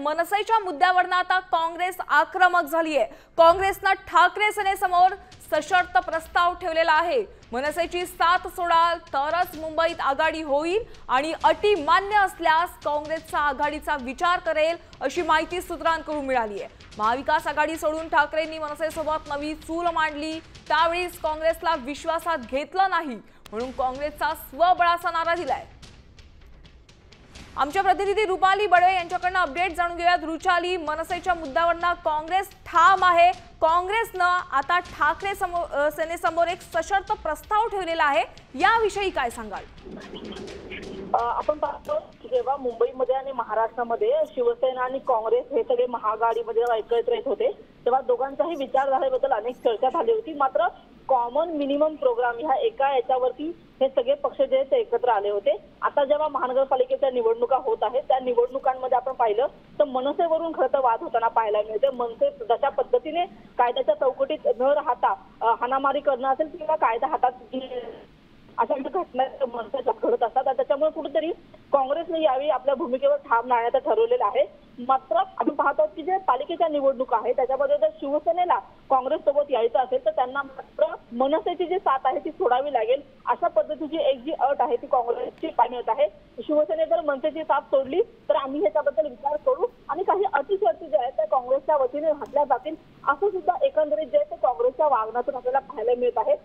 मनसेच्या मुद्द्यावरनं आता काँग्रेस आक्रमक झाली आहे। काँग्रेसने ठाकरे सेनेसमोर सशर्त प्रस्ताव ठेवलेला आहे। मनसेची साथ सोडाल तरच मुंबईत आघाडी होईल आणि अटी मान्य असल्यास काँग्रेसचा आघाडीचा विचार करेल अशी माहिती सूत्रांकडून मिळाली आहे। महाविकास आघाडी सोडून ठाकरेंनी मनसेसोबत नवी चूल मांडली, त्यावेळीच काँग्रेसला विश्वासात घेतलं नाही म्हणून काँग्रेसचा स्वबळाचा नारा दिलाय। आमच्या प्रतिनिधी रुपाली बडवे यांच्याकडून अपडेट जाणून घेऊयात। रुचाली, मनसेच्या मुद्द्यावरनं काँग्रेस ठाम आहे। काँग्रेसनं आता ठाकरे सेनेसमोर एक सशर्त प्रस्ताव ठेवलेला आहे, याविषयी काय सांगाल? आपण पाहतो जेव्हा मुंबईमध्ये आणि महाराष्ट्रामध्ये शिवसेना आणि काँग्रेस हे सगळे महाआघाडीमध्ये एकत्र येत होते तेव्हा दोघांचाही विचारधारेबद्दल अनेक चर्चा झाली होती। मात्र कॉमन मिनिमम प्रोग्राम ह्या एका याच्यावरती हे सगळे पक्ष जे ते एकत्र आले होते। आता जेव्हा महानगरपालिकेच्या निवडणुका होत आहेत त्या निवडणुकांमध्ये आपण पाहिलं तर मनसेवरून खरं तर वाद होताना पाहायला मिळते। मनसे जशा पद्धतीने कायद्याच्या चौकटीत न राहता हाणामारी करणं असेल किंवा कायदा हातात अशा घटना मनसेच्या घडत असतात, त्याच्यामुळे कुठेतरी काँग्रेसने यावेळी आपल्या भूमिकेवर ठाम राहण्याचं ठरवलेलं आहे। मात्र आपण पाहतो की जे पालिकेच्या निवडणुका आहेत त्याच्यामध्ये जर शिवसेनेला काँग्रेस सोबत यायचं असेल तर त्यांना मात्र मनसेची जी साथ आहे ती सोडावी लागेल, अशा पद्धतीची एक जी अट आहे ती काँग्रेसची पाळण्यात आहे। शिवसेने जर मनसेची साथ सोडली तर आम्ही ह्याच्याबद्दल विचार करू आणि काही अटी शर्ती ज्या आहेत त्या काँग्रेसच्या वतीने घातल्या जातील, असं सुद्धा एकंदरीत जे ते काँग्रेसच्या वागण्यातून आपल्याला पाहायला मिळत आहे।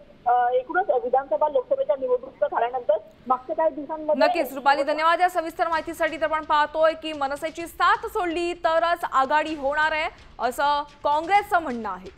एकूणच विधानसभा लोकसभेच्या निवडणुका झाल्यानंतर मागच्या काही दिवसांमध्ये नक्कीच रुपाली, धन्यवाद या सविस्तर माहितीसाठी। तर आपण पाहतोय की मनसेची साथ सोडली तरच आघाडी होणार आहे असं काँग्रेसचं म्हणणं आहे।